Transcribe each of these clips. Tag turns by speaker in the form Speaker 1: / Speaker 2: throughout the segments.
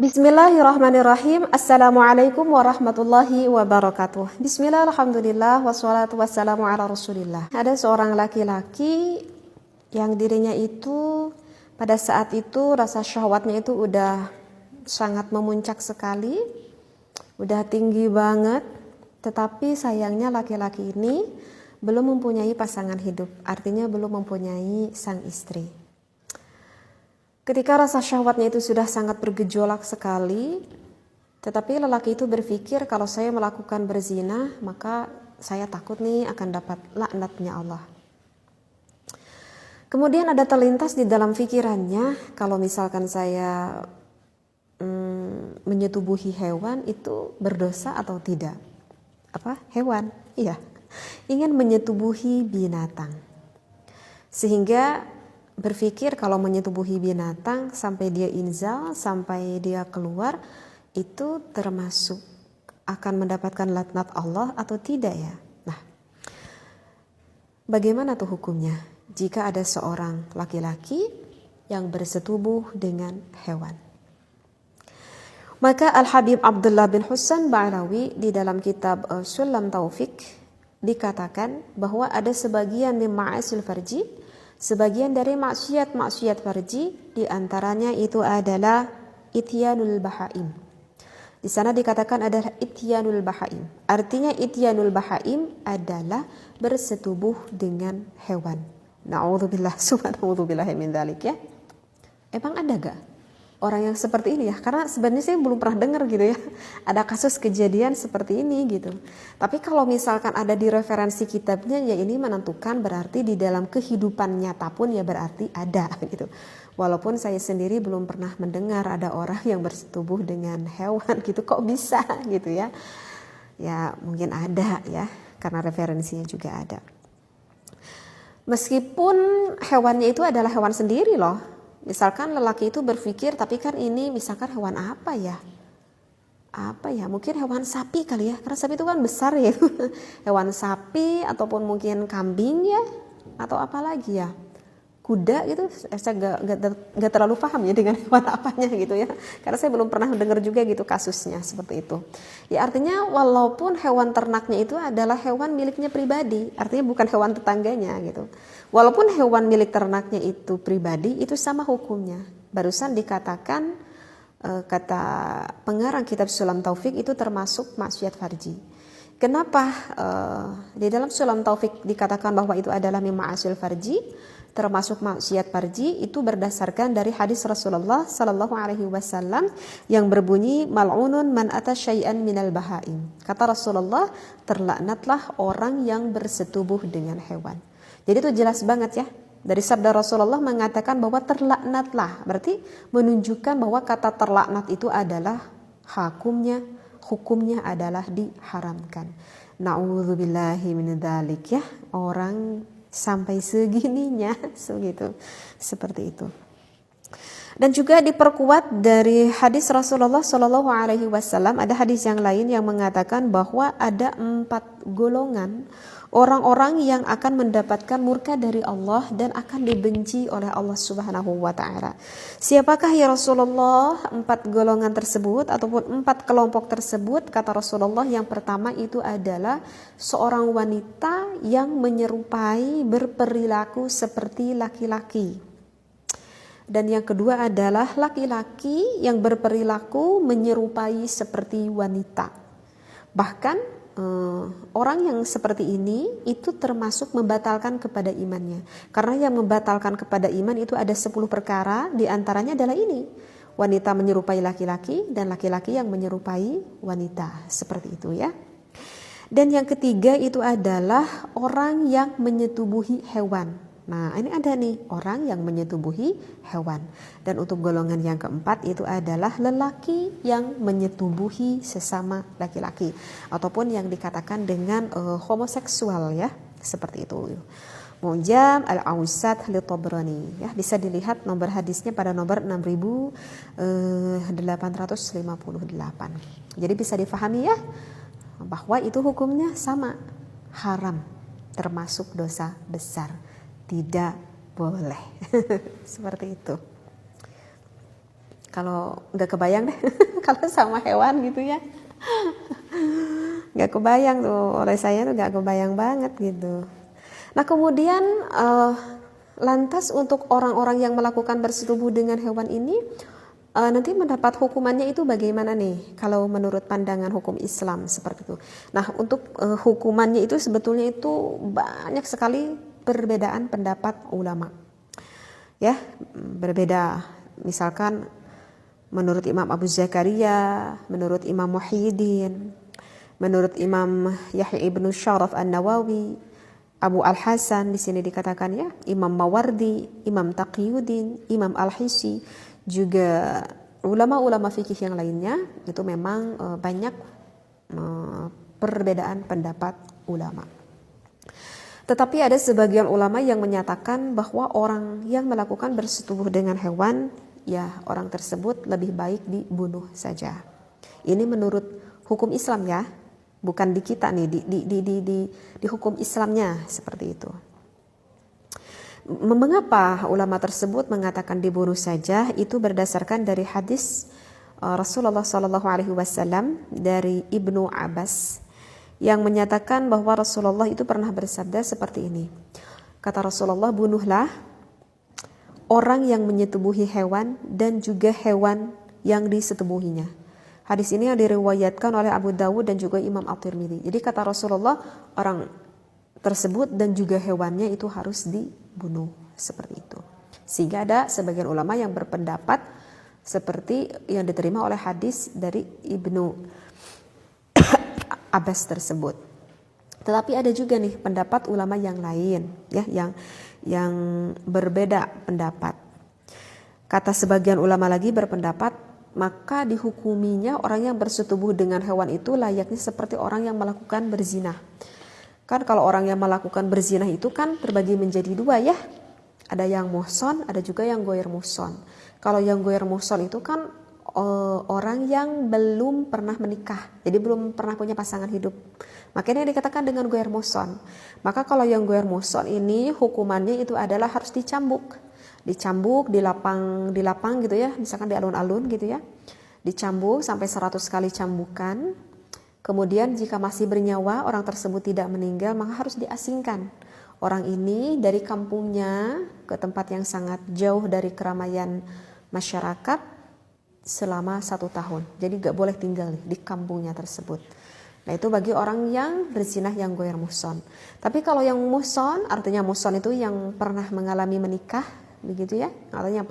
Speaker 1: Bismillahirrahmanirrahim. Assalamualaikum warahmatullahi wabarakatuh. Bismillah, alhamdulillah, wassalatu wassalamu ala rasulillah. Ada seorang laki-laki yang dirinya itu pada saat itu rasa syahwatnya itu udah sangat memuncak sekali, udah tinggi banget. Tetapi sayangnya laki-laki ini belum mempunyai pasangan hidup, artinya belum mempunyai sang istri. Ketika rasa syahwatnya itu sudah sangat bergejolak sekali, tetapi lelaki itu berpikir kalau saya melakukan berzina, maka saya takut nih akan dapat laknatnya Allah. Kemudian ada terlintas di dalam pikirannya, kalau misalkan saya menyetubuhi hewan itu berdosa atau tidak? Apa? Hewan? Iya. Ingin menyetubuhi binatang. Sehingga berpikir kalau menyetubuhi binatang sampai dia inzal, sampai dia keluar, itu termasuk akan mendapatkan laknat Allah atau tidak ya? Nah, bagaimana tuh hukumnya jika ada seorang laki-laki yang bersetubuh dengan hewan? Maka Al-Habib Abdullah bin Husain Ba'alawi di dalam kitab Sulam Taufik dikatakan bahwa ada sebagian min ma'asil farji, sebagian dari maksiat-maksiat farji, diantaranya itu adalah ityanul bahaim. Di sana dikatakan adalah ityanul bahaim. Artinya ityanul bahaim adalah bersetubuh dengan hewan. Na'udzubillah, subhanallah min dzalik ya. Emang ada gak orang yang seperti ini ya? Karena sebenarnya saya belum pernah dengar gitu ya, ada kasus kejadian seperti ini gitu. Tapi kalau misalkan ada di referensi kitabnya, ya ini menentukan berarti di dalam kehidupan nyata pun ya berarti ada gitu. Walaupun saya sendiri belum pernah mendengar ada orang yang bersetubuh dengan hewan gitu, kok bisa gitu ya. Ya mungkin ada ya, karena referensinya juga ada. Meskipun hewannya itu adalah hewan sendiri loh. Misalkan lelaki itu berpikir, tapi kan ini misalkan hewan apa ya? Apa ya? Mungkin hewan sapi kali ya, karena sapi itu kan besar ya. Hewan sapi ataupun mungkin kambing ya, atau apa lagi ya? Kuda gitu. Saya gak terlalu paham ya dengan hewan apanya gitu ya. Karena saya belum pernah dengar juga gitu kasusnya seperti itu. Ya artinya walaupun hewan ternaknya itu adalah hewan miliknya pribadi, artinya bukan hewan tetangganya gitu. Walaupun hewan milik ternaknya itu pribadi, itu sama hukumnya. Barusan dikatakan kata pengarang kitab Sulam Taufik itu termasuk maksiat farji. Kenapa di dalam Sulam Taufik dikatakan bahwa itu adalah mima'asil farji, termasuk maksiat farji? Itu berdasarkan dari hadis Rasulullah sallallahu alaihi wasallam yang berbunyi mal'unun man ata syai'an minal bahaim. Kata Rasulullah, terlaknatlah orang yang bersetubuh dengan hewan. Jadi itu jelas banget ya. Dari sabda Rasulullah mengatakan bahwa terlaknatlah. Berarti menunjukkan bahwa kata terlaknat itu adalah hukumnya adalah diharamkan. Na'udzubillahi min dzalik ya. Orang sampai segininya segitu. Seperti itu. Dan juga diperkuat dari hadis Rasulullah Shallallahu Alaihi Wasallam, ada hadis yang lain yang mengatakan bahwa ada 4 golongan orang-orang yang akan mendapatkan murka dari Allah dan akan dibenci oleh Allah Subhanahu wa taala. Siapakah ya Rasulullah 4 golongan tersebut ataupun 4 kelompok tersebut? Kata Rasulullah, yang pertama itu adalah seorang wanita yang menyerupai berperilaku seperti laki-laki. Dan yang kedua adalah laki-laki yang berperilaku menyerupai seperti wanita. Bahkan orang yang seperti ini itu termasuk membatalkan kepada imannya. Karena yang membatalkan kepada iman itu ada 10 perkara, diantaranya adalah ini. Wanita menyerupai laki-laki dan laki-laki yang menyerupai wanita. Seperti itu ya. Dan yang ketiga itu adalah orang yang menyetubuhi hewan. Nah ini ada nih orang yang menyetubuhi hewan. Dan untuk golongan yang keempat itu adalah lelaki yang menyetubuhi sesama laki-laki, ataupun yang dikatakan dengan homoseksual ya, seperti itu. Mu'jam al-Awsat li Tabrani ya, bisa dilihat nomor hadisnya pada nomor 6858. Jadi bisa difahami ya bahwa itu hukumnya sama, haram, termasuk dosa besar. Tidak boleh. Seperti itu. Kalau nggak kebayang deh kalau sama hewan gitu ya. Nggak kebayang tuh, oleh saya tuh nggak kebayang banget gitu. Nah kemudian lantas untuk orang-orang yang melakukan bersetubuh dengan hewan ini nanti mendapat hukumannya itu bagaimana nih kalau menurut pandangan hukum Islam seperti itu. Nah untuk hukumannya itu sebetulnya itu banyak sekali perbedaan pendapat ulama ya, berbeda. Misalkan menurut Imam Abu Zakaria, menurut Imam Muhyiddin, menurut Imam Yahya ibnu Syaraf An-Nawawi, Abu Al-Hasan di sini dikatakan ya, Imam Mawardi, Imam Taqiyuddin, Imam Al-Hisi, juga ulama-ulama fikih yang lainnya itu memang banyak perbedaan pendapat ulama. Tetapi ada sebagian ulama yang menyatakan bahwa orang yang melakukan bersetubuh dengan hewan, ya orang tersebut lebih baik dibunuh saja. Ini menurut hukum Islam ya, bukan di kita nih, di hukum Islamnya seperti itu. Mengapa ulama tersebut mengatakan dibunuh saja? Itu berdasarkan dari hadis Rasulullah SAW dari Ibnu Abbas yang menyatakan bahwa Rasulullah itu pernah bersabda seperti ini. Kata Rasulullah, bunuhlah orang yang menyetubuhi hewan dan juga hewan yang disetubuhinya. Hadis ini yang diriwayatkan oleh Abu Dawud dan juga Imam At-Tirmidzi. Jadi kata Rasulullah, orang tersebut dan juga hewannya itu harus dibunuh seperti itu. Sehingga ada sebagian ulama yang berpendapat seperti yang diterima oleh hadis dari Ibnu Abbas tersebut. Tetapi ada juga nih pendapat ulama yang lain ya, yang berbeda pendapat. Kata sebagian ulama lagi berpendapat maka dihukuminya orang yang bersetubuh dengan hewan itu layaknya seperti orang yang melakukan berzina. Kan kalau orang yang melakukan berzina itu kan terbagi menjadi dua ya. Ada yang muhson, ada juga yang goir muhson. Kalau yang goir muhson itu kan orang yang belum pernah menikah, jadi belum pernah punya pasangan hidup. Makanya dikatakan dengan goir muhson. Maka kalau yang goir muhson ini hukumannya itu adalah harus dicambuk, dilapang gitu ya, misalkan di alun-alun gitu ya, dicambuk sampai 100 kali cambukan. Kemudian jika masih bernyawa orang tersebut tidak meninggal, maka harus diasingkan orang ini dari kampungnya ke tempat yang sangat jauh dari keramaian masyarakat selama 1 tahun. Jadi gak boleh tinggal di kampungnya tersebut. Nah itu bagi orang yang berzinah yang goir muhson. Tapi kalau yang muhson, artinya muhson itu yang pernah mengalami menikah, begitu ya, artinya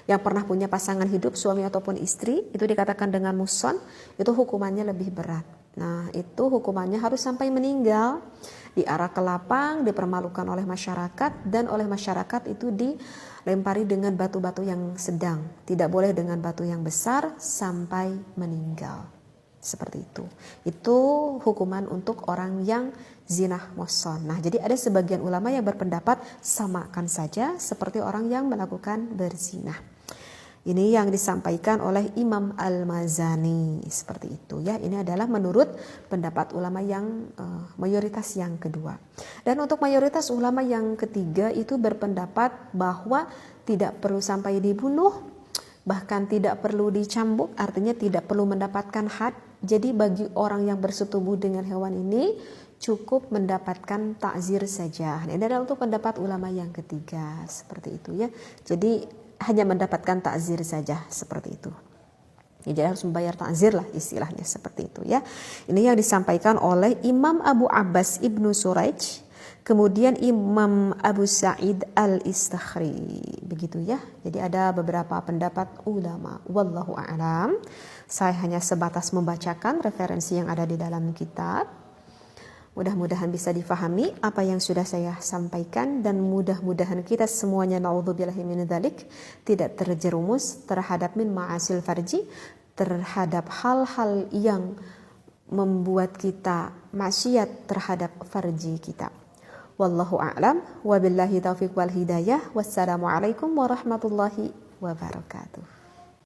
Speaker 1: yang pernah punya pasangan hidup, suami ataupun istri, itu dikatakan dengan muhson, itu hukumannya lebih berat. Nah itu hukumannya harus sampai meninggal, diarak ke lapang, dipermalukan oleh masyarakat, dan oleh masyarakat itu dilempari dengan batu-batu yang sedang, tidak boleh dengan batu yang besar sampai meninggal. Seperti itu. Itu hukuman untuk orang yang zinah muhson. Nah, jadi ada sebagian ulama yang berpendapat samakan saja seperti orang yang melakukan berzinah. Ini yang disampaikan oleh Imam Al-Mazani seperti itu ya. Ini adalah menurut pendapat ulama yang mayoritas yang kedua. Dan untuk mayoritas ulama yang ketiga itu berpendapat bahwa tidak perlu sampai dibunuh, bahkan tidak perlu dicambuk, artinya tidak perlu mendapatkan had. Jadi bagi orang yang bersetubuh dengan hewan ini cukup mendapatkan takzir saja. Ini adalah untuk pendapat ulama yang ketiga seperti itu ya. Jadi hanya mendapatkan takzir saja seperti itu. Ya, jadi harus membayar takzir lah istilahnya seperti itu ya. Ini yang disampaikan oleh Imam Abu Abbas Ibnu Suraij, kemudian Imam Abu Sa'id Al-Istakhri, begitu ya. Jadi ada beberapa pendapat ulama. Wallahu a'lam. Saya hanya sebatas membacakan referensi yang ada di dalam kitab. Mudah-mudahan bisa difahami apa yang sudah saya sampaikan, dan mudah-mudahan kita semuanya naudzubillahi min dzalik tidak terjerumus terhadap min ma'asil farji, terhadap hal-hal yang membuat kita maksiat terhadap farji kita. Wallahu a'lam, wabillahi taufiq wal hidayah. Wassalamualaikum warahmatullahi wabarakatuh.